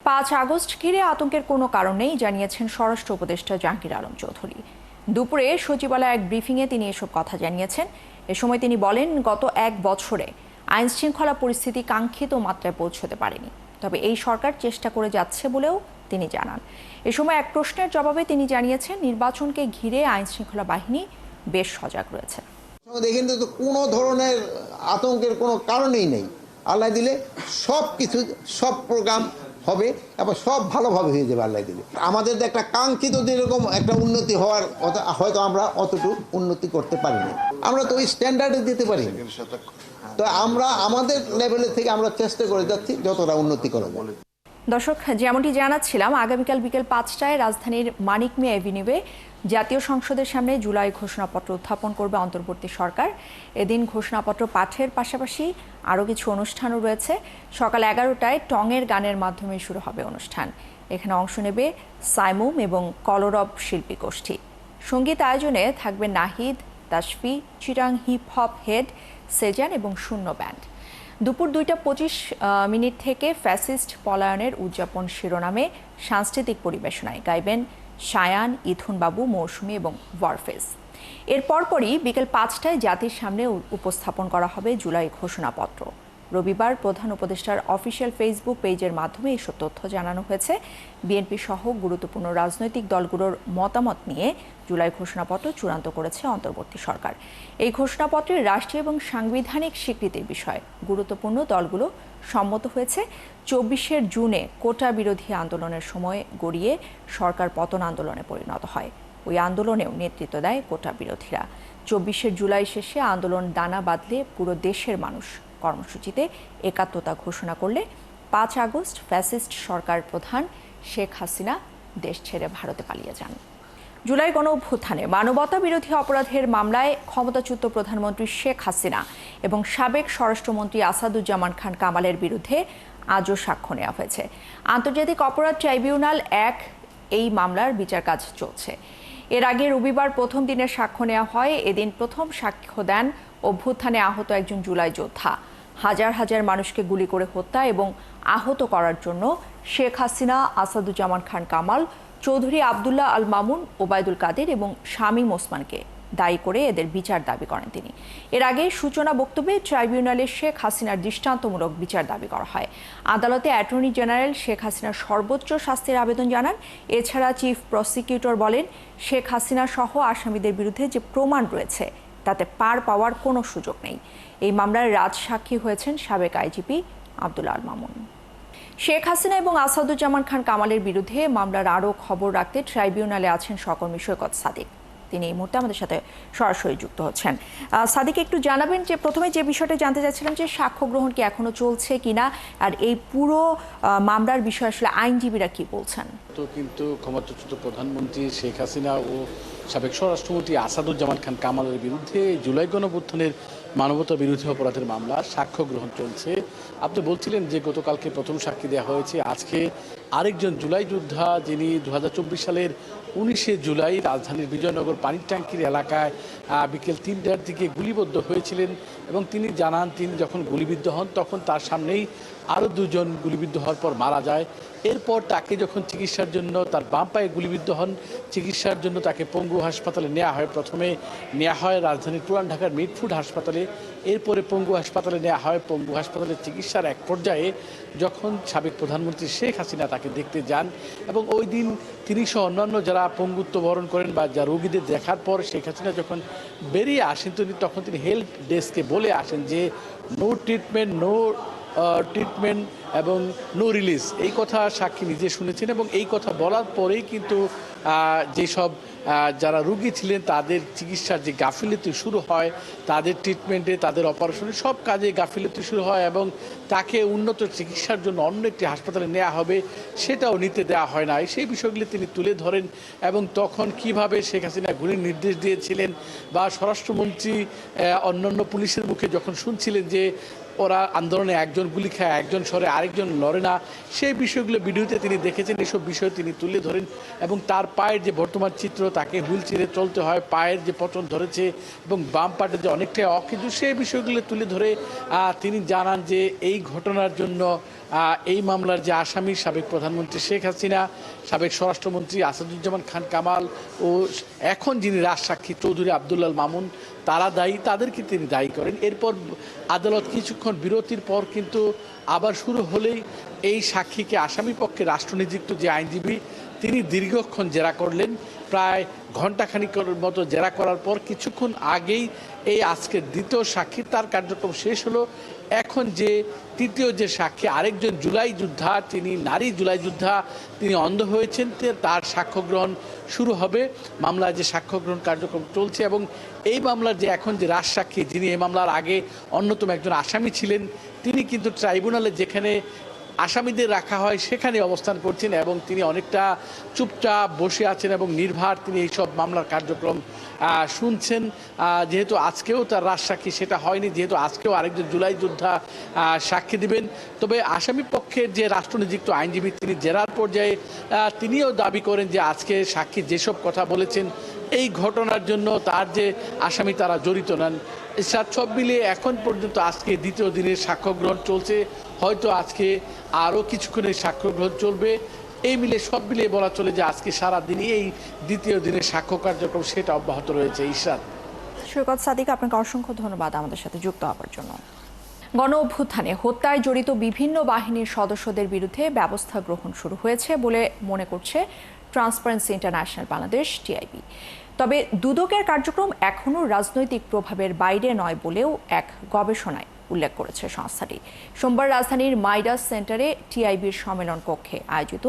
5 August ঘিরে আতঙ্কের কোনো কারণ নেই জানিয়েছেন স্বরাষ্ট্র উপদেষ্টা জাহাঙ্গীর আলম চৌধুরী। দুপুরে সচিবালয়ে এক ব্রিফিংয়ে তিনি এসব কথা জানিয়েছেন। এ সময় তিনি বলেন, গত 1 বছরে আইন শৃঙ্খলা পরিস্থিতি কাঙ্ক্ষিত মাত্রায় পৌঁছতে পারেনি, তবে এই সরকার চেষ্টা করে যাচ্ছে বলেও তিনি জানান। এ সময় এক প্রশ্নের জবাবে তিনি জানিয়েছেন, নির্বাচনকে ঘিরে আইন শৃঙ্খলা বাহিনী বেশ সজাগ রয়েছে। দেখেন তো কোনো ধরনের আতঙ্কের কোনো কারণেই নেই। আল্লাহ দিলে সব কিছু সব প্রোগ্রাম হবে এবং সব ভালোভাবে হয়ে যাবে আল্লাহ দিলে। আমাদের একটা কাঙ্ক্ষিত যেরকম একটা উন্নতি হওয়ার হয়তো আমরা অতটুকু উন্নতি করতে পারিনি, আমরা তো ওই স্ট্যান্ডার্ডে দিতে পারি। তো আমরা আমাদের লেভেলের থেকে আমরা চেষ্টা করে যাচ্ছি যতটা উন্নতি করা যায়। দর্শক, যেমনটি জানাচ্ছিলাম, আগামীকাল বিকেল 5টায় রাজধানীর মানিক মিয়া এভিনিউয়ে জাতীয় সংসদের সামনে জুলাই ঘোষণাপত্র উত্থাপন করবে অন্তর্বর্তী সরকার। এদিন ঘোষণাপত্র পাঠের পাশাপাশি আরও কিছু অনুষ্ঠানও রয়েছে। সকাল 11টায় টঙের গানের মাধ্যমে শুরু হবে অনুষ্ঠান। এখানে অংশ নেবে সাইমুম এবং কলরব শিল্পী গোষ্ঠী। সঙ্গীত আয়োজনে থাকবে Nahid, Tasfi, Chittagong hip hop head, Sezan এবং শূন্য ব্যান্ড। দুপুর 2:25 থেকে ফ্যাসিস্ট পলায়নের উদযাপন শিরোনামে সাংস্কৃতিক পরিবেশনায় গাইবেন শায়ান, ইথুন বাবু, মৌসুমী এবং ওয়ারফেজ। এর পরপরই বিকেল 5টায় জাতির সামনে উপস্থাপন করা হবে জুলাই ঘোষণাপত্র। রবিবার প্রধান উপদেষ্টার অফিসিয়াল ফেসবুক পেজের মাধ্যমে এসব তথ্য জানানো হয়েছে। বিএনপি সহ গুরুত্বপূর্ণ রাজনৈতিক দলগুলোর মতামত নিয়ে জুলাই ঘোষণাপত্র চূড়ান্ত করেছে অন্তর্বর্তী সরকার। এই ঘোষণাপত্রের রাষ্ট্রীয় এবং সাংবিধানিক স্বীকৃতির বিষয়ে গুরুত্বপূর্ণ দলগুলো সম্মত হয়েছে। 24 জুনে কোটা বিরোধী আন্দোলনের সময় গড়িয়ে সরকার পতন আন্দোলনে পরিণত হয়। ওই আন্দোলনেও নেতৃত্ব দেয় কোটা বিরোধীরা। 24 জুলাই শেষে আন্দোলন দানা বাঁধলে পুরো দেশের মানুষ কর্মসূচিতে একাত্মতা ঘোষণা করলে 5 আগস্ট ফ্যাসিস্ট সরকার প্রধান শেখ হাসিনা দেশ ছেড়ে ভারতে পালিয়ে যান। জুলাই গণঅভ্যুত্থানে মানবতা বিরোধী অপরাধের মামলায় ক্ষমতাচ্যুত প্রধানমন্ত্রী শেখ হাসিনা এবং সাবেক স্বরাষ্ট্রমন্ত্রী আসাদুজ্জামান খান কামালের বিরুদ্ধে আজও সাক্ষ্য নেওয়া হয়েছে। আন্তর্জাতিক অপরাধ ট্রাইব্যুনাল 1 এই মামলার বিচার কাজ চলছে। এর আগে রবিবার প্রথম দিনের সাক্ষ্য নেওয়া হয়। এদিন প্রথম সাক্ষ্য দেন অভ্যুত্থানে আহত একজন জুলাই যোদ্ধা। হাজার হাজার মানুষকে গুলি করে হত্যা এবং আহত করার জন্য শেখ হাসিনা, আসাদুজ্জামান খান কামাল, চৌধুরী আবদুল্লাহ আল মামুন, ওবায়দুল কাদের এবং শামীম ওসমানকে দায়ী করে এদের বিচার দাবি করেন তিনি। এর আগে সূচনা বক্তব্যে ট্রাইব্যুনালে শেখ হাসিনার দৃষ্টান্তমূলক বিচার দাবি করা হয়। আদালতে অ্যাটর্নি জেনারেল শেখ হাসিনার সর্বোচ্চ শাস্তির আবেদন জানান। এছাড়া চিফ প্রসিকিউটর বলেন, শেখ হাসিনা সহ আসামিদের বিরুদ্ধে যে প্রমাণ রয়েছে তাতে পার পাওয়ার কোনো সুযোগ নেই। এই মামলার রাজসাক্ষী হয়েছেন সাবেক আইজিপি আবদুল্লাহ আল মামুন। শেখ হাসিনা এবং আসাদুজ্জামান খান কামালের বিরুদ্ধে মামলার আরও খবর রাখতে ট্রাইব্যুনালে আছেন সহকর্মী সৈকত সাদিক। তিনি এই মুহূর্তে আমাদের সাথে সরাসরি যুক্ত হচ্ছেন। সাদিক, একটু জানাবেন যে প্রথমে যে বিষয়টা জানতে চাচ্ছিলাম যে সাক্ষ্য গ্রহণ কি এখনো চলছে কিনা, আর এই পুরো মামলার বিষয়ে আসলে আইনজীবীরা কি বলছেন? তো কিন্তু ক্ষমতাচ্যুত প্রধানমন্ত্রী শেখ হাসিনা ও সাবেক স্বরাষ্ট্রমন্ত্রী আসাদুজ্জামান খান কামালের বিরুদ্ধে জুলাই গণঅভ্যুত্থানের মানবতা বিরোধী অপরাধের মামলা সাক্ষ্য গ্রহণ চলছে। আপনি বলছিলেন যে গতকালকে প্রথম সাক্ষী দেওয়া হয়েছে। আজকে আরেকজন জুলাই যোদ্ধা, যিনি 2024 সালের 19 জুলাই রাজধানীর বিজয়নগর পানির ট্যাঙ্কির এলাকায় বিকেল 3টার দিকে গুলিবিদ্ধ হয়েছিলেন এবং তিনি জানান, তিনি যখন গুলিবিদ্ধ হন তখন তার সামনেই আরও 2 জন গুলিবিদ্ধ হওয়ার পর মারা যায়। এরপর তাকে যখন চিকিৎসার জন্য, তার বাম পায়ে গুলিবিদ্ধ হন, চিকিৎসার জন্য তাকে পঙ্গু হাসপাতালে নেওয়া হয়। প্রথমে নেওয়া হয় রাজধানীর পুরান ঢাকার মিটফুড হাসপাতালে, এরপরে পঙ্গু হাসপাতালে নেওয়া হয়। পঙ্গু হাসপাতালের চিকিৎসার এক পর্যায়ে যখন সাবেক প্রধানমন্ত্রী শেখ হাসিনা তাকে দেখতে যান এবং ওই দিন তিনি সহ অন্যান্য যারা পঙ্গুত্ব বরণ করেন বা যা রোগীদের দেখার পর শেখ হাসিনা যখন বেরিয়ে আসেন, তখন তিনি হেল্প ডেস্ককে বলে আসেন যে নো ট্রিটমেন্ট এবং নো রিলিজ। এই কথা সাক্ষী নিজে শুনেছেন এবং এই কথা বলার পরেই কিন্তু যেসব যারা রোগী ছিলেন তাদের চিকিৎসার যে গাফিলতি শুরু হয়, তাদের ট্রিটমেন্টে, তাদের অপারেশনে সব কাজে গাফিলতি শুরু হয় এবং তাকে উন্নত চিকিৎসার জন্য অন্য একটি হাসপাতালে নেওয়া হবে সেটাও নিতে দেওয়া হয় না। সেই বিষয়গুলি তিনি তুলে ধরেন এবং তখন কিভাবে শেখ হাসিনা গুলির নির্দেশ দিয়েছিলেন বা স্বরাষ্ট্রমন্ত্রী অন্যান্য পুলিশের মুখে যখন শুনছিলেন যে ওরা আন্দোলনে একজন গুলি খায়, একজন সরে আরেকজন লড়ে না, সেই বিষয়গুলো ভিডিওতে তিনি দেখেছেন। এসব বিষয় তিনি তুলে ধরেন এবং তার পায়ের যে বর্তমান চিত্র, তাকে হুইল চেয়ারে চলতে হয়, পায়ের যে পতন ধরেছে এবং বাম পাটে যে অনেকটাই অকেজু, সেই বিষয়গুলো তুলে ধরে তিনি জানান যে এই ঘটনার জন্য এই মামলার যে আসামি সাবেক প্রধানমন্ত্রী শেখ হাসিনা, সাবেক স্বরাষ্ট্রমন্ত্রী আসাদুজ্জামান খান কামাল ও এখন যিনি রাজসাক্ষী চৌধুরী আব্দুল্লাহ মামুন, তারা দায়ী, তাদেরকে তিনি দায়ী করেন। এরপর আদালত কিছুক্ষণ বিরতির পর কিন্তু আবার শুরু হলেই এই সাক্ষীকে আসামি পক্ষে রাষ্ট্রনিযুক্ত যে আইনজীবী, তিনি দীর্ঘক্ষণ জেরা করলেন। প্রায় ঘণ্টাখানিকের মতো জেরা করার পর কিছুক্ষণ আগেই এই আজকের দ্বিতীয় সাক্ষী তার কার্যক্রম শেষ হলো। এখন যে তৃতীয় যে সাক্ষী, আরেকজন জুলাই যোদ্ধা, তিনি নারী জুলাই যোদ্ধা, তিনি অন্ধ হয়েছেন, তার সাক্ষ্য গ্রহণ শুরু হবে। মামলায় যে সাক্ষ্য গ্রহণ কার্যক্রম চলছে এবং এই মামলার যে এখন যে রাজসাক্ষী, যিনি এই মামলার আগে অন্যতম একজন আসামি ছিলেন, তিনি কিন্তু ট্রাইব্যুনালে যেখানে আসামিদের রাখা হয় সেখানে অবস্থান করছেন এবং তিনি অনেকটা চুপচাপ বসে আছেন এবং নির্ভার তিনি এইসব মামলার কার্যক্রম শুনছেন। যেহেতু আজকেও তার রাজসাক্ষী সেটা হয়নি, যেহেতু আজকেও আরেকজন জুলাই যোদ্ধা সাক্ষী দিবেন। তবে আসামি পক্ষের যে রাষ্ট্রনিযুক্ত আইনজীবী, তিনি জেরার পর্যায়ে তিনিও দাবি করেন যে আজকে সাক্ষী যেসব কথা বলেছেন এই ঘটনার জন্য তার যে আসামি তারা জড়িত নন। সব মিলিয়ে এখন পর্যন্ত আজকে দ্বিতীয় দিনের সাক্ষ্য গ্রহণ চলছে। হয়তো আজকে আরও কিছুক্ষণের সাক্ষ্য গ্রহণ চলবে। এই মিলে সব মিলিয়ে বলা চলে যে আজকে সারাদিনই এই দ্বিতীয় দিনের সাক্ষ্য কার্যক্রম সেটা অব্যাহত রয়েছে। ইশরাত। সৈকত সাদিক, আপনাকে অসংখ্য ধন্যবাদ আমাদের সাথে যুক্ত হওয়ার জন্য। গণ অভ্যুত্থানে হত্যায় জড়িত বিভিন্ন বাহিনীর সদস্যদের বিরুদ্ধে ব্যবস্থা গ্রহণ শুরু হয়েছে বলে মনে করছে ট্রান্সপারেন্সি ইন্টারন্যাশনাল বাংলাদেশ, টিআইবি। তবে দুদকের কার্যক্রম এখনও রাজনৈতিক প্রভাবের বাইরে নয় বলেও এক গবেষণায় উল্লেখ করেছে সংস্থাটি। সোমবার রাজধানীর মাইডাস সেন্টারে টিআইবির সম্মেলন কক্ষে আয়োজিত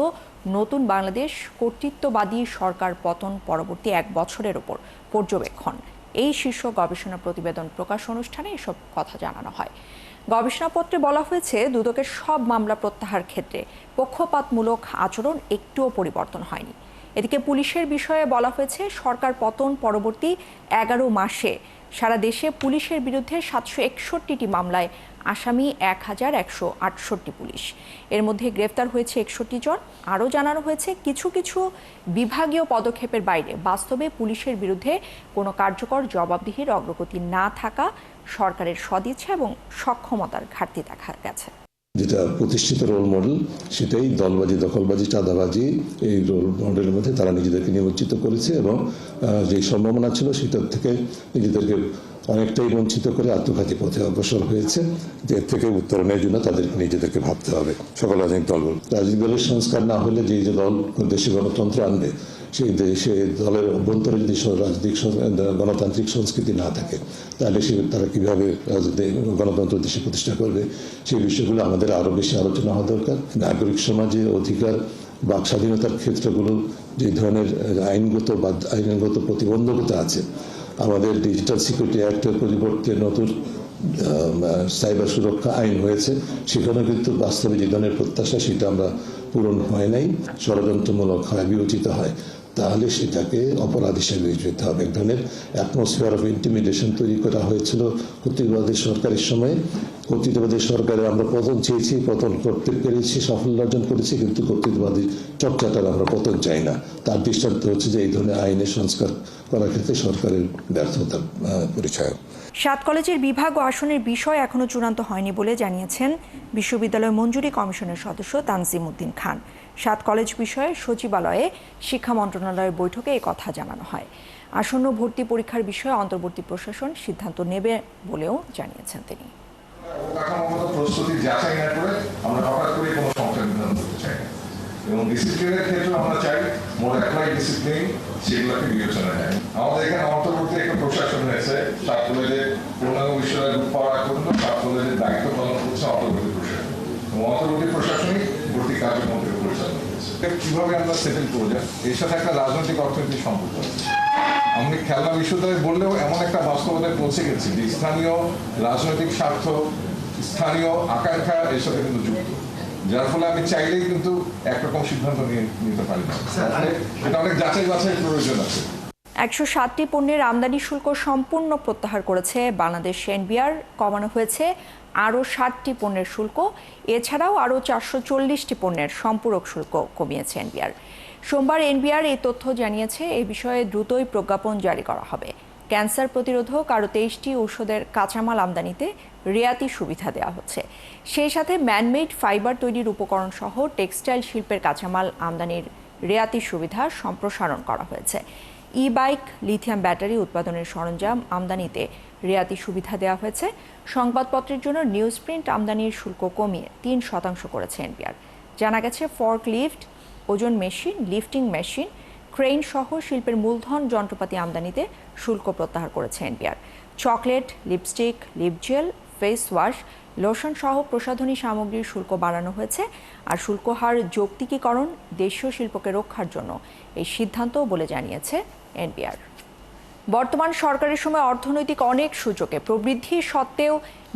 নতুন বাংলাদেশ কর্তৃত্ববাদী সরকার পতন পরবর্তী এক বছরের ওপর পর্যবেক্ষণ, এই শীর্ষ গবেষণা প্রতিবেদন প্রকাশ অনুষ্ঠানে এসব কথা জানানো হয়। গবেষণাপত্রে বলা হয়েছে, দুদকের সব মামলা প্রত্যাহার ক্ষেত্রে পক্ষপাতমূলক আচরণ একটুও পরিবর্তন হয়নি। এদিকে পুলিশের বিষয়ে বলা হয়েছে, সরকার পতন পরবর্তী 11 মাসে সারা দেশে পুলিশের বিরুদ্ধে 761টি মামলায় আসামি 1168 পুলিশ। এর মধ্যে গ্রেফতার হয়েছে 61 জন। আরও জানানো হয়েছে, কিছু কিছু বিভাগীয় পদক্ষেপের বাইরে বাস্তবে পুলিশের বিরুদ্ধে কোনো কার্যকর জবাবদিহির অগ্রগতি না থাকা, সরকারের সদিচ্ছা এবং সক্ষমতার ঘাটতি দেখা গেছে। যেটা প্রতিষ্ঠিত রোল মডেল, সেটাই দলবাজি, দখলবাজি, চাঁদাবাজি, এই রোল মডেলের মধ্যে তারা নিজেদেরকে নিমজ্জিত করেছে এবং যে সম্ভাবনা ছিল সেটার থেকে নিজেদেরকে অনেকটাই বঞ্চিত করে আত্মঘাতী পথে অগ্রসর হয়েছে। এর থেকে উত্তরণের জন্য তাদেরকে নিজেদেরকে ভাবতে হবে। সকল রাজনৈতিক দলগুলো, রাজনৈতিক দলের সংস্কার না হলে যে দল দেশে গণতন্ত্র আনবে, সেই দেশে দলের অভ্যন্তরে যদি রাজনৈতিক গণতান্ত্রিক সংস্কৃতি না থাকে, তাহলে তারা কীভাবে গণতন্ত্র দেশে প্রতিষ্ঠা করবে, সেই বিষয়গুলো আমাদের আরও বেশি আলোচনা হওয়া দরকার। নাগরিক সমাজের অধিকার, বাক স্বাধীনতার ক্ষেত্রগুলো যে ধরনের আইনগত প্রতিবন্ধকতা আছে, আমাদের ডিজিটাল সিকিউরিটি অ্যাক্টের পরিবর্তে নতুন সাইবার সুরক্ষা আইন হয়েছে, সেখানে কিন্তু বাস্তবে যে ধরনের প্রত্যাশা সেটা আমরা পূরণ হয় নাই, ষড়যন্ত্রমূলক হয়, বিবেচিত হয়, তাহলে সেটাকে অপরাধ হিসেবে বিবেচিত হবে। এক ধরনের অ্যাটমসফিয়ার অফ ইন্টিমিডেশন তৈরি করা হয়েছিল কর্তৃত্ববাদী সরকারের সময়। কর্তৃত্ববাদী সরকারে আমরা পতন চেয়েছি, পতন করতে পেরেছি, সাফল্য অর্জন করেছি, কিন্তু কর্তৃত্ববাদী চর্চাটার আমরা পতন চাই না। তার দৃষ্টান্ত হচ্ছে যে এই ধরনের আইনের সংস্কার করার ক্ষেত্রে সরকারের ব্যর্থতার পরিচয়। 7 কলেজের বিভাগ ও আসনের বিষয় এখনো চূড়ান্ত হয়নি বলে জানিয়েছেন বিশ্ববিদ্যালয় মঞ্জুরি কমিশনের সদস্য তানজিম উদ্দিন খান। 7 কলেজ বিষয়ে সচিবালয়ে শিক্ষা মন্ত্রণালয়ের বৈঠকে এই কথা জানানো হয়। আসন্ন ভর্তি পরীক্ষার বিষয়ে অন্তর্বর্তী প্রশাসন সিদ্ধান্ত নেবে বলেও জানিয়েছেন তিনি। প্রস্তুতি যাচাই না করে আমরা হঠাৎ করে কোনো সংখ্যা নির্ধারণ করতে চাই না, এবং ডিসিপ্লিনের ক্ষেত্রে আমরা চাই মোর অ্যাপ্লাই ডিসিপ্লিন সেগুলোকে বিবেচনা নেয়। আমাদের এখানে অন্তর্বর্তী একটা প্রশাসন হয়েছে, 7 কলেজে পূর্ণাঙ্গ বিশ্ববিদ্যালয় পাওয়ার জন্য 7 কলেজের দায়িত্ব পালন করছে অন্তর্বর্তী প্রশাসন, এবং অন্তর্বর্তী প্রশাসনিক ভর্তি কার্যক্রমকে পরিচালনা করছে। কিভাবে আমরা সেটেল করবো, এর সাথে একটা রাজনৈতিক অর্থনৈতিক সম্পর্ক আছে। আমি খেলনা বিশ্ববিদ্যালয় বললেও এমন একটা বাস্তবতায় পৌঁছে গেছি যে স্থানীয় রাজনৈতিক স্বার্থ, স্থানীয় আকাঙ্ক্ষা এর সাথে কিন্তু যুক্ত, যার ফলে আমি চাইলেই কিন্তু একরকম সিদ্ধান্ত নিতে পারি না। এটা অনেক যাচাই বাছাইয়ের প্রয়োজন আছে। 107টি পণ্যের আমদানি শুল্ক সম্পূর্ণ প্রত্যাহার করেছে বাংলাদেশ এনবিআর। কমানো হয়েছে আরও 60টি পণ্যের শুল্ক। এছাড়াও আরও 440টি পণ্যের সম্পূরক শুল্ক কমিয়েছে এনবিআর। সোমবার এনবিআর এই তথ্য জানিয়েছে। এই বিষয়ে দ্রুতই প্রজ্ঞাপন জারি করা হবে। ক্যান্সার প্রতিরোধক আরও 23টি ঔষধের কাঁচামাল আমদানিতে রেয়াতি সুবিধা দেওয়া হচ্ছে। সেই সাথে ম্যানমেড ফাইবার তৈরির উপকরণ সহ টেক্সটাইল শিল্পের কাঁচামাল আমদানির রেয়াতি সুবিধা সম্প্রসারণ করা হয়েছে। ই বাইক, লিথিয়াম ব্যাটারি উৎপাদনের সরঞ্জাম আমদানিতে রেয়াতি সুবিধা দেওয়া হয়েছে। সংবাদপত্রের জন্য নিউজ প্রিন্ট আমদানির শুল্ক কমিয়ে 3% করেছে এনবিআর। জানা গেছে ফর্ক লিফট, ওজন মেশিন, লিফটিং মেশিন, ক্রেন সহ শিল্পের মূলধন যন্ত্রপাতি আমদানিতে শুল্ক প্রত্যাহার করেছে NBR. Chocolate, lipstick, lip gel, face wash, lotion সহ প্রসাধনী সামগ্রীর শুল্ক বাড়ানো হয়েছে। আর শুল্ক হার যৌক্তিকীকরণ দেশীয় শিল্পকে রক্ষার জন্য এই সিদ্ধান্ত বলে জানিয়েছে এনবিআর। বর্তমান সরকারের সময় অর্থনৈতিক অনেক সূচকে প্রবৃদ্ধি সত্ত্বেও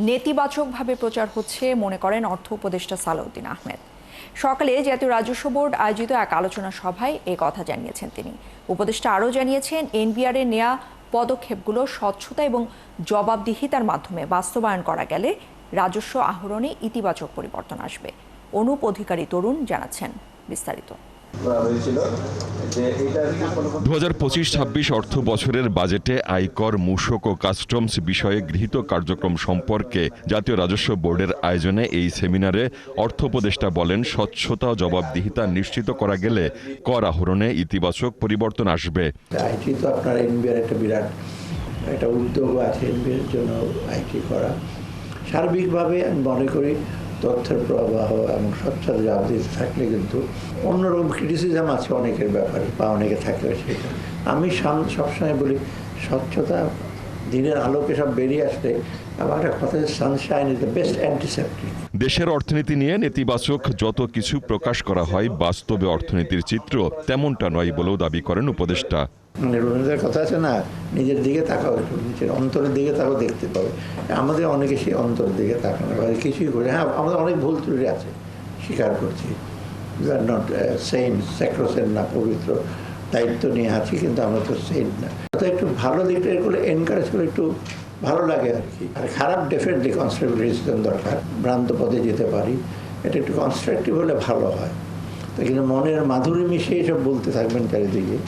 নেতিবাচকভাবে প্রচার হচ্ছে মনে করেন অর্থ উপদেষ্টা সালাউদ্দিন আহমেদ। সকালে জাতীয় রাজস্ব বোর্ড আয়োজিত এক আলোচনা সভায় এ কথা জানিয়েছেন তিনি। উপদেষ্টা আরও জানিয়েছেন, এনবিআর এর নেওয়া পদক্ষেপগুলো স্বচ্ছতা এবং জবাবদিহিতার মাধ্যমে বাস্তবায়ন করা গেলে রাজস্ব আহরণে ইতিবাচক পরিবর্তন আসবে। অনুপ অধিকারী তরুণ জানাচ্ছেন বিস্তারিত। 2025-26 অর্থ বছরের বাজেটে আয়কর, মূসক ও কাস্টমস বিষয়ে গৃহীত কার্যক্রম সম্পর্কে জাতীয় রাজস্ব বোর্ডের আয়োজনে এই সেমিনারে অর্থ উপদেষ্টা বলেন, স্বচ্ছতা ও জবাবদিহিতা নিশ্চিত করা গেলে কর আহরণে ইতিবাচক পরিবর্তন আসবে। আইটি তো আপনার এনবিআর একটা বিরাট একটা উদ্যোগ আছে এনবিআর জন্য আইটি করা। সার্বিকভাবে আমি মনে করি তথ্যের প্রবাহ এবং স্বচ্ছতা জবাবদিহিতা থাকলে কিন্তু অন্যরকম ক্রিটিসিজম আছে অনেকের ব্যাপারে বা অনেকে থাকলে সেটা আমি সবসময় বলি স্বচ্ছতা দিনের আলোকে সব বেরিয়ে আসলে আমার একটা কথা, Sunshine is the best antiseptic. দেশের অর্থনীতি নিয়ে নেতিবাচক যত কিছু প্রকাশ করা হয়, বাস্তবে অর্থনীতির চিত্র তেমনটা নয় বলেও দাবি করেন উপদেষ্টা। মানে রবীন্দ্রের কথা আছে না, নিজের দিকে তাকাও, একটু নিজের অন্তরের দিকে তাকাও, দেখতে পাবে। আমাদের অনেকে সেই অন্তরের দিকে তাকানো হয়, কিছুই করে। হ্যাঁ, আমাদের অনেক ভুল ত্রুটি আছে, স্বীকার করছি। উই আর নট সেইন্ট, স্যাক্রোসেন্ট না, পবিত্র, দায়িত্ব নিয়ে আছি, কিন্তু আমরা তো সেইন্ট না। তো একটু ভালো দিকটা এগুলো এনকারেজ করে একটু ভালো লাগে আর কি। আর খারাপ ডেফিনেটলি কনস্ট্রাকটিভ ডিসিশন দরকার, ভ্রান্ত পথে যেতে পারি, এটা একটু কনস্ট্রাকটিভ হলে ভালো হয়। তো কিন্তু মনের মাধুরী মিশিয়ে সব বলতে থাকবেন চারিদিকে,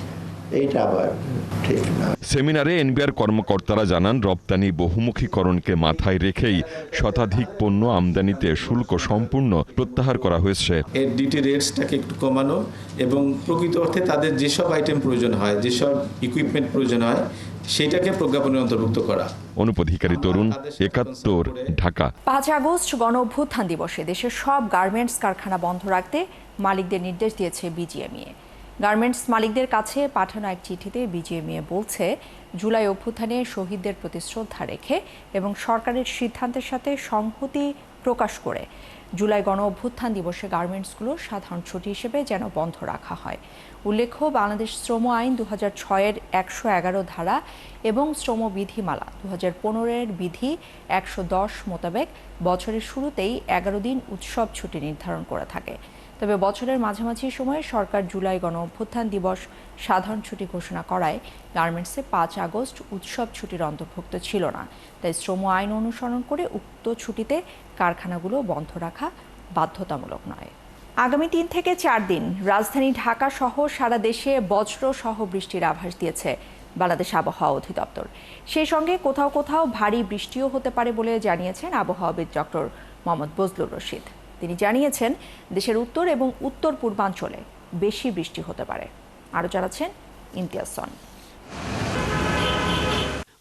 এইটা আবার ঠিক না। সেমিনারে এনবিআর কর্মকর্তারা জানান, রপ্তানি বহুমুখীকরণকে মাথায় রেখেই শতাধিক পণ্য আমদানিতে শুল্ক সম্পূর্ণ প্রত্যাহার করা হয়েছে। এর ডিউটি রেটসটাকে একটু কমানো এবং প্রকৃত অর্থে তাদের যেসব আইটেম প্রয়োজন হয়, যেসব ইকুইপমেন্ট প্রয়োজন হয়, সেটাকে প্রজ্ঞাপনে অন্তর্ভুক্ত করা। অনুপ অধিকারী তরুণ, ৭১, ঢাকা। 5 আগস্ট গণ অভ্যুত্থান দিবসে দেশের সব গার্মেন্টস কারখানা বন্ধ রাখতে মালিকদের নির্দেশ দিয়েছে বিজিএমইএ। গার্মেন্টস মালিকদের কাছে পাঠানো এক চিঠিতে বিজিএমইএ বলছে, জুলাই অভ্যুত্থানে শহীদদের প্রতি শ্রদ্ধা রেখে এবং সরকারের সিদ্ধান্তের সাথে সংহতি প্রকাশ করে জুলাই গণ অভ্যুত্থান দিবসে গার্মেন্টসগুলো সাধারণ ছুটি হিসেবে যেন বন্ধ রাখা হয়। উল্লেখ্য, বাংলাদেশ শ্রম আইন 2006-এর 111 ধারা এবং শ্রম বিধিমালা 2015-এর বিধি 110 মোতাবেক বছরের শুরুতেই 11 দিন উৎসব ছুটি নির্ধারণ করে থাকে। তবে বছরের মাঝামাঝি সময়ে সরকার জুলাই গণ অভ্যুত্থান দিবস সাধারণ ছুটি ঘোষণা করায় গার্মেন্টসে 5 আগস্ট উৎসব ছুটির অন্তর্ভুক্ত ছিল না। তাই শ্রম আইন অনুসরণ করে উক্ত ছুটিতে কারখানাগুলো বন্ধ রাখা বাধ্যতামূলক নয়। আগামী 3 থেকে 4 দিন রাজধানী ঢাকা সহ সারা দেশে বজ্র সহ বৃষ্টির আভাস দিয়েছে বাংলাদেশ আবহাওয়া অধিদপ্তর। সেই সঙ্গে কোথাও কোথাও ভারী বৃষ্টিও হতে পারে বলে জানিয়েছেন আবহাওয়াবিদ ডক্টর মোহাম্মদ বজলুর রশিদ। তিনি জানিয়েছেন, দেশের উত্তর এবং উত্তর পূর্বাঞ্চলে বেশি বৃষ্টি হতে পারে। আরও জানাচ্ছেন ইমতিয়াজ সন।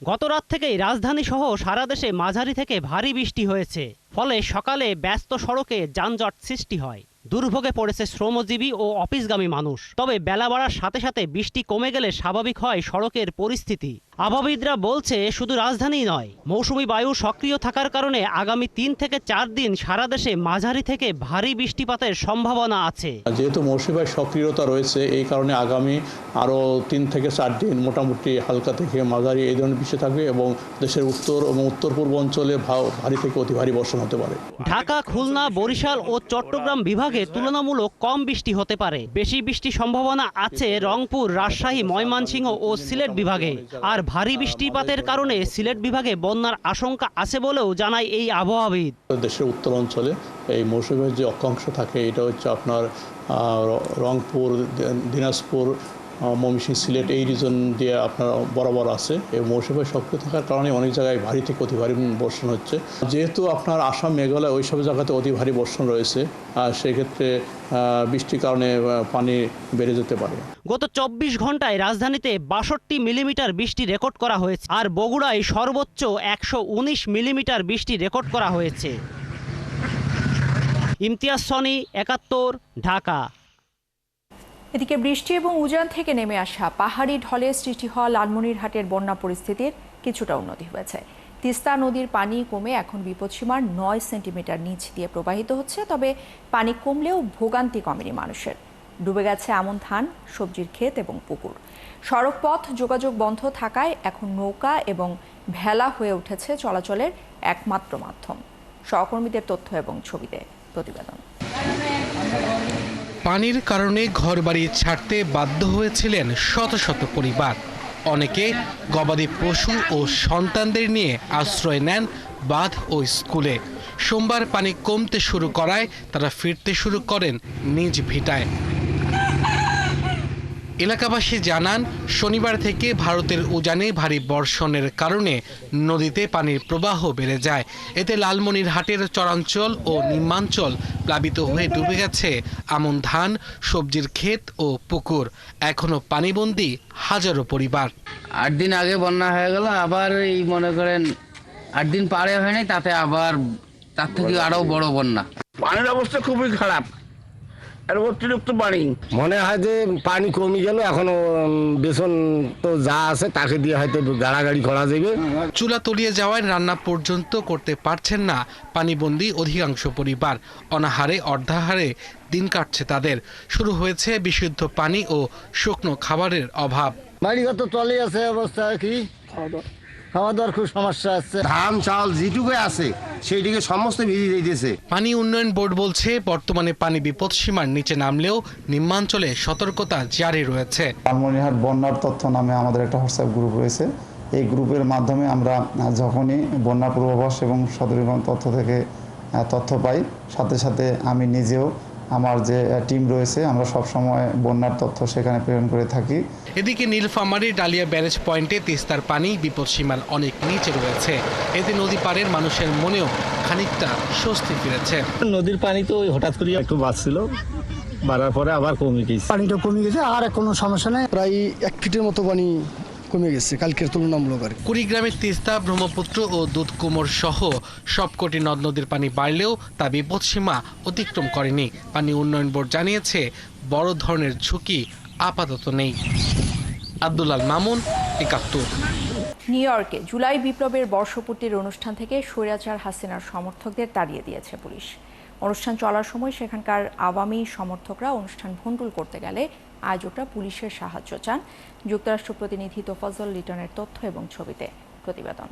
গত রাত থেকেই রাজধানী সহ সারা দেশে মাঝারি থেকে ভারী বৃষ্টি হয়েছে। ফলে সকালে ব্যস্ত সড়কে যানজট সৃষ্টি হয়। দুর্ভোগে পড়েছে শ্রমজীবী ও অফিসগামী মানুষ। তবে বেলা বাড়ার সাথে সাথে বৃষ্টি কমে গেলে স্বাভাবিক হয় সড়কের পরিস্থিতি। আবহাওয়াবিদরা বলছে, শুধু রাজধানী নয়, মৌসুমি বায়ু সক্রিয় থাকার কারণে আগামী 3 থেকে 4 দিন সারা দেশে মাঝারি থেকে ভারী বৃষ্টিপাতের সম্ভাবনা আছে। যেহেতু মৌসুমি বায়ুর সক্রিয়তা রয়েছে, এই কারণে আগামী আরও 3 থেকে 4 দিন মোটামুটি হালকা থেকে মাঝারি এই ধরনের বৃষ্টি থাকবে এবং দেশের উত্তর এবং উত্তর পূর্ব অঞ্চলে ভারী থেকে অতি ভারী বর্ষণ হতে পারে। ঢাকা, খুলনা, বরিশাল ও চট্টগ্রাম বিভাগে তুলনামূলক কম বৃষ্টি হতে পারে। বেশি বৃষ্টির সম্ভাবনা আছে রংপুর, রাজশাহী, ময়মনসিংহ ও সিলেট বিভাগে। আর ভারী বৃষ্টিপাতের কারণে সিলেট বিভাগে বন্যার আশঙ্কা আছে বলেও জানায় এই আবহাওয়াবিদ। দেশের উত্তর অঞ্চলে এই মৌসুমের যে অক্ষাংশ থাকে, এটা হচ্ছে আপনার রংপুর, দিনাজপুর, ময়মনসিংহ, সিলেট এই রিজন দিয়ে আপনার বরাবর আছে। এই মৌসুমী বায়ু সক্রিয় থাকার কারণে অনেক জায়গায় ভারী থেকে অতি ভারী বর্ষণ হচ্ছে। যেহেতু আপনার আসাম, মেঘালয় ওই সব জায়গাতে অতি ভারী বর্ষণ রয়েছে, আর সেক্ষেত্রে বৃষ্টির কারণে পানি বেড়ে যেতে পারে। গত 24 ঘন্টায় রাজধানীতে 62 মিলিমিটার বৃষ্টি রেকর্ড করা হয়েছে, আর বগুড়ায় সর্বোচ্চ 119 মিলিমিটার বৃষ্টি রেকর্ড করা হয়েছে। ইমতিয়াজ সনি, 71, ঢাকা। এদিকে বৃষ্টি এবং উজান থেকে নেমে আসা পাহাড়ি ঢলে সৃষ্টি হওয়া লালমনিরহাটের বন্যা পরিস্থিতির কিছুটা উন্নতি হয়েছে। তিস্তা নদীর পানি কমে এখন বিপদসীমার 9 সেন্টিমিটার নিচ দিয়ে প্রবাহিত হচ্ছে। তবে পানি কমলেও ভোগান্তি কমেনি মানুষের। ডুবে গেছে আমন ধান, সবজির ক্ষেত এবং পুকুর। সড়ক পথ যোগাযোগ বন্ধ থাকায় এখন নৌকা এবং ভেলা হয়ে উঠেছে চলাচলের একমাত্র মাধ্যম। সহকর্মীদের তথ্য এবং ছবিতে প্রতিবেদন। পানির কারণে ঘরবাড়ি ছাড়তে বাধ্য হয়েছিলেন শত শত পরিবার। অনেকে গবাদি পশু ও সন্তানদের নিয়ে আশ্রয় নেন বাঁধ ও স্কুলে। সোমবার পানি কমতে শুরু করায় তারা ফিরতে শুরু করেন নিজ ভিটায়। এলাকাবাসী জানান, শনিবার থেকে ভারতের উজানে ভারী বর্ষণের কারণে নদীতে পানির প্রবাহ বেড়ে যায়। এতে লালমনিরহাটের চরাঞ্চল ও নিম্নাঞ্চল প্লাবিত হয়ে ডুবে গেছে আমন ধান, সবজির ক্ষেত ও পুকুর। এখনো পানিবন্দী হাজারো পরিবার। 8 দিন আগে বন্যা হয়ে গেল, আবার এই মনে করেন 8 দিন পারে হয়নি, তাতে আবার তার থেকে আরো বড় বন্যা। পানির অবস্থা খুবই খারাপ, আর অতিরিক্ত পানি। মনে হয় যে পানি কমে গেল, এখনো বেসন তো যা আছে তাকে দিয়ে হয়তো গাড়াগাড়ি করা যাবে। চুলা তলিয়ে যাওয়ায় রান্না পর্যন্ত করতে পারছেন না পানিবন্দী অধিকাংশ পরিবার। অনাহারে অর্ধাহারে দিন কাটছে তাদের। শুরু হয়েছে বিশুদ্ধ পানি ও শুকনো খাবারের অভাব। বাড়িঘর তো তলে আছে, অবস্থা কি খাওয়া দাওয়ার খুব সমস্যা আছে। ধান চাল যেটুকু আছে সেইটিকে সমস্ত ভিজে দিতেছে। পানি উন্নয়ন বোর্ড বলছে, বর্তমানে পানি বিপদসীমার নিচে নামলেও নিম্নাঞ্চলে সতর্কতা জারি রয়েছে। লালমনিরহাট বন্যার তথ্য নামে আমাদের একটা হোয়াটসঅ্যাপ গ্রুপ রয়েছে। এই গ্রুপের মাধ্যমে আমরা যখনই বন্যা পূর্বাভাস এবং সতর্কীকরণ তথ্য থেকে তথ্য পাই, সাথে সাথে আমি নিজেও আমার যে টিম রয়েছে আমরা সবসময় বন্যার তথ্য সেখানে প্রেরণ করে থাকি। এদিকে নীলফামারীর ডালিয়া ব্যারেজ পয়েন্টে তিস্তার পানি বিপদসীমার অনেক নিচে রয়েছে। এতে নদী পাড়ের মানুষের মনেও খানিকটা স্বস্তি ফিরেছে। নদীর পানি তো হঠাৎ করে একটু বাড়ছিল, বাড়ার পরে আবার কমে গেছে। পানিটা কমে গেছে, আর কোনো সমস্যা নেই। প্রায় 1 ফিটের মতো পানি কমে গেছে কালকের তুলনামূলক। কুড়িগ্রামের তিস্তা, ব্রহ্মপুত্র ও দুধকুমোর সহ সবকটি নদ নদীর পানি বাড়লেও তা বিপদসীমা অতিক্রম করেনি। পানি উন্নয়ন বোর্ড জানিয়েছে, বড় ধরনের ঝুঁকি আপাতত নেই। আব্দুল্লাল মামুন, 71। নিউ ইয়র্কে জুলাই বিপ্লবের বর্ষপূর্তির অনুষ্ঠান থেকে স্বৈরাচার হাসিনার সমর্থকদের তাড়িয়ে দিয়েছে পুলিশ। অনুষ্ঠান চলার সময় সেখানকার আওয়ামী সমর্থকরা অনুষ্ঠান ভণ্ডুল করতে গেলে আয়োজকরা পুলিশের সাহায্য চান। যুক্তরাষ্ট্র প্রতিনিধি তোফাজ্জল লিটনের তথ্য এবং ছবিতে প্রতিবেদন।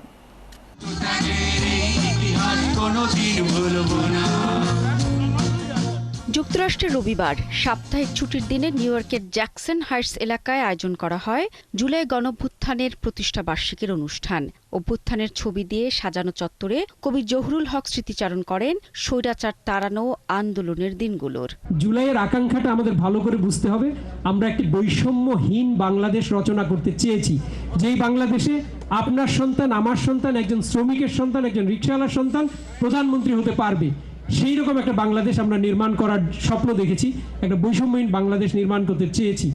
যুক্তরাষ্ট্রে রবিবার সাপ্তাহিক ছুটির দিনে নিউ ইয়র্কের জ্যাকসন হাইটস এলাকায় আয়োজন করা হয় জুলাই গণঅভ্যুত্থানের প্রতিষ্ঠাবার্ষিকীর অনুষ্ঠান। অভ্যুত্থানের ছবি দিয়ে সাজানো চত্বরে কবি জহুরুল হক স্মৃতিচারণ করেন স্বৈরাচার তাড়ানো আন্দোলনের দিনগুলোর। জুলাইয়ের আকাঙ্ক্ষাটা আমাদের ভালো করে বুঝতে হবে। আমরা একটি বৈষম্যহীন বাংলাদেশ রচনা করতে চেয়েছি, যেই বাংলাদেশে আপনার সন্তান, আমার সন্তান, একজন শ্রমিকের সন্তান, একজন রিকশাওয়ালার সন্তান প্রধানমন্ত্রী হতে পারবে। সেই রকম একটা বাংলাদেশ আমরা নির্মাণ করার স্বপ্ন দেখেছি, একটা বৈষম্যহীন বাংলাদেশ নির্মাণ করতে চেয়েছি।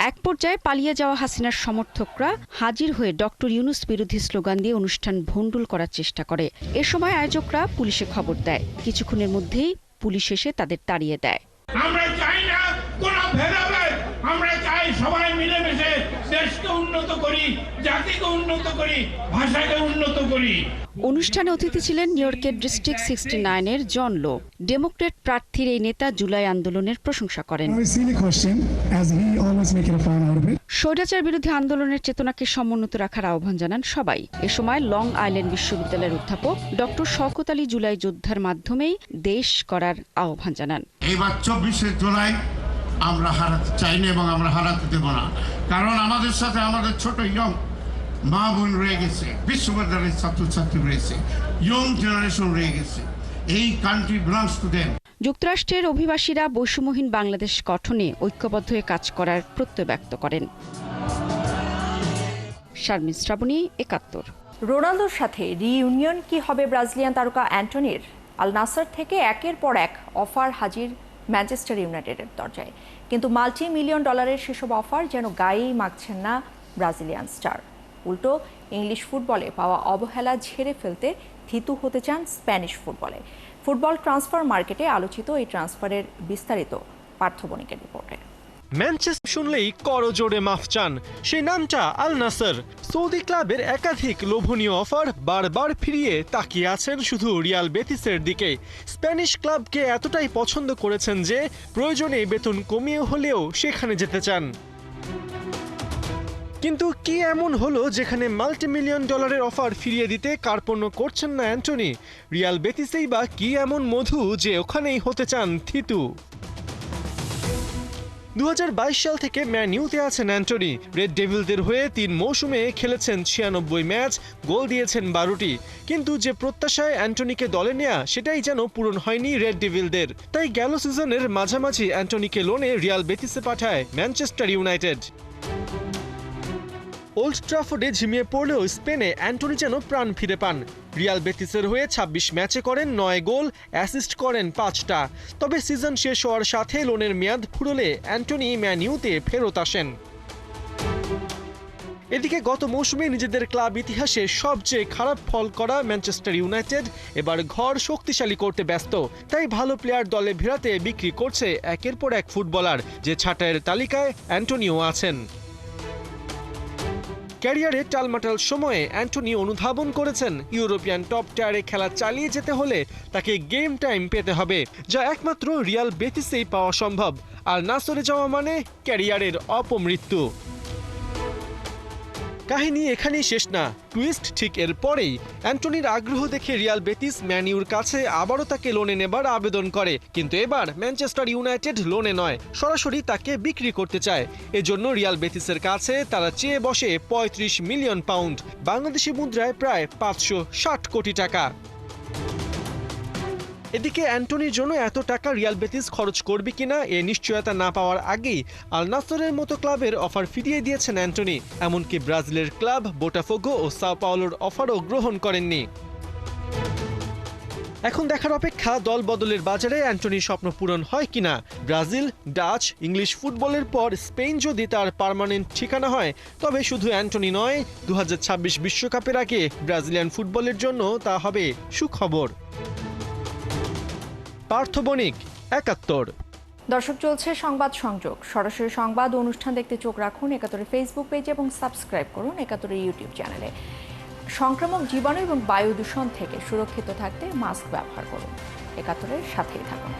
এক পর্যায়ে পালিয়ে যাওয়া হাসিনার সমর্থকরা হাজির হয়ে ডক্টর ইউনূস বিরোধী স্লোগান দিয়ে অনুষ্ঠান ভণ্ডুল করার চেষ্টা করে। এ সময় আয়োজকরা পুলিশে খবর দেয়। কিছুক্ষণের মধ্যেই পুলিশ এসে তাদের তাড়িয়ে দেয়। আমরা চাই না কোনো ভেদাভেদ, আমরা চাই সবাই মিলেমিশে দেশকে উন্নত করি, জাতিকে উন্নত করি, ভাষাকে উন্নত করি। অনুষ্ঠানে অতিথি ছিলেন নিউ ইয়র্কের ডিস্ট্রিক্ট 69-এর জন লো। ডেমোক্র্যাট প্রার্থীর এই নেতা জুলাই আন্দোলনের প্রশংসা করেন। স্বৈরাচার বিরোধী আন্দোলনের চেতনাকে সমুন্নত রাখার আহ্বান জানান সবাই। এ সময় লং আইল্যান্ড বিশ্ববিদ্যালয়ের অধ্যাপক ডক্টর শওকত আলী জুলাই যোদ্ধার মাধ্যমেই দেশ করার আহ্বান জানান। এবার 24শে জুলাই আমরা হারাতে চাই না এবং আমরা হারাতে দেব না, কারণ আমাদের সাথে আমাদের ছোট ইয়ং মা বোন রয়ে গেছে, বিশ্ববিদ্যালয়ের ছাত্রছাত্রী রয়েছে, ইয়ং জেনারেশন রয়ে গেছে। এই কান্ট্রি বিলংস টু দেম। যুক্তরাষ্ট্রের অভিবাসীরা বৈষম্যহীন বাংলাদেশ গঠনে ঐক্যবদ্ধ হয়ে কাজ করার প্রত্যয় ব্যক্ত করেন। শারমিন শ্রাবণী, ৭১। রোনালদোর সাথে রিইউনিয়ন কি হবে ব্রাজিলিয়ান তারকা অ্যান্টনির? আল নাসর থেকে একের পর এক অফার হাজির ম্যানচেস্টার ইউনাইটেডের দরজায়, কিন্তু $multi-million সেসব অফার যেন গায়েই মাখছেন না ব্রাজিলিয়ান স্টার। উল্টো ইংলিশ ফুটবলে পাওয়া অবহেলা ঝেড়ে ফেলতে থিতু হতে চান স্প্যানিশ ফুটবলে। ফুটবল ট্রান্সফার মার্কেটে আলোচিত এই ট্রান্সফারের বিস্তারিত পার্থ বণিকের রিপোর্টে। ম্যানচেস্টার শুনলেই করজোড়ে মাফ চান, সেই নামটা আল নাসর। সৌদি ক্লাবের একাধিক লোভনীয় অফার বারবার ফিরিয়ে তাকিয়ে আছেন শুধু রিয়াল বেতিসের দিকে। স্প্যানিশ ক্লাবকে এতটাই পছন্দ করেছেন যে প্রয়োজনে বেতন কমিয়ে হলেও সেখানে যেতে চান। কিন্তু কি এমন হলো যেখানে $multi-million অফার ফিরিয়ে দিতে কার্পণ্য করছেন না অ্যান্টনি? রিয়াল বেতিসেই বা কি এমন মধু যে ওখানেই হতে চান থিতু? 2022 সাল থেকে ম্যান ইউতে আছেন অ্যান্টনি। রেড ডেভিলদের হয়ে 3 মৌসুমে খেলেছেন 96 ম্যাচ, গোল দিয়েছেন 12টি। কিন্তু যে প্রত্যাশায় অ্যান্টনিকে দলে নেয়া সেটাই যেন পূরণ হয়নি রেড ডেভিলদের। তাই গেল সিজনের মাঝামাঝি অ্যান্টনিকে লোনে রিয়াল বেতিসে পাঠায় ম্যানচেস্টার ইউনাইটেড। ওল্ড ট্রাফোর্ডে ঝিমিয়ে পড়লেও স্পেনে অ্যান্টনি যেন প্রাণ ফিরে পান। রিয়াল বেতিসের হয়ে 26 ম্যাচে করেন 9 গোল, অ্যাসিস্ট করেন 5টা। তবে সিজন শেষ হওয়ার সাথে লোনের মেয়াদ ফুরলে অ্যান্টনি ম্যান ইউতে ফেরত আসেন। এদিকে গত মৌসুমে নিজেদের ক্লাব ইতিহাসে সবচেয়ে খারাপ ফল করা ম্যানচেস্টার ইউনাইটেড এবার ঘর শক্তিশালী করতে ব্যস্ত। তাই ভালো প্লেয়ার দলে ভেড়াতে বিক্রি করছে একের পর এক ফুটবলার, যে ছাঁটাইয়ের তালিকায় অ্যান্টনিও আছেন। ক্যারিয়ারে টালমাটাল সময়ে অ্যান্টনি অনুধাবন করেছেন ইউরোপিয়ান টপ টায়ারে খেলা চালিয়ে যেতে হলে তাকে গেম টাইম পেতে হবে, যা একমাত্র রিয়াল বেতিসেই পাওয়া সম্ভব। আর নাসরে যাওয়া মানে ক্যারিয়ারের অপমৃত্যু। কাহিনী এখানেই শেষ না, টুইস্ট ঠিক এর পরেই। অ্যান্টনির আগ্রহ দেখে রিয়াল বেতিস ম্যান ইউর কাছে আবারও তাকে লোনে নেবার আবেদন করে, কিন্তু এবার ম্যানচেস্টার ইউনাইটেড লোনে নয়, সরাসরি তাকে বিক্রি করতে চায়। এজন্য রিয়াল বেতিসের কাছে তারা চেয়ে বসে £35 মিলিয়ন, বাংলাদেশি মুদ্রায় প্রায় 560 কোটি টাকা। এদিকে অ্যান্টনির জন্য এত টাকা রিয়াল বেতিস খরচ করবে কিনা এ নিশ্চয়তা না পাওয়ার আগেই আল নাসরের মতো ক্লাবের অফার ফিরিয়ে দিয়েছেন অ্যান্টনি। এমনকি ব্রাজিলের ক্লাব বোটাফোগো ও সাও পাওলোর অফারও গ্রহণ করেননি। এখন দেখার অপেক্ষা দল বদলের বাজারে অ্যান্টনির স্বপ্ন পূরণ হয় কিনা। ব্রাজিল, ডাচ, ইংলিশ ফুটবলের পর স্পেন যদি তার পার্মানেন্ট ঠিকানা হয়, তবে শুধু অ্যান্টনি নয়, 2026 বিশ্বকাপের আগে ব্রাজিলিয়ান ফুটবলের জন্য তা হবে সুখবর। পার্থ বণিক, ৭১। দর্শক, চলছে সংবাদ সংযোগ। সরাসরি সংবাদ অনুষ্ঠান দেখতে চোখ রাখুন ৭১ ফেসবুক পেজ এবং সাবস্ক্রাইব করুন ৭১ ইউটিউব চ্যানেলে। সংক্রামক জীবাণু এবং বায়ু দূষণ থেকে সুরক্ষিত থাকতে মাস্ক ব্যবহার করুন। ৭১ সাথেই থাকুন।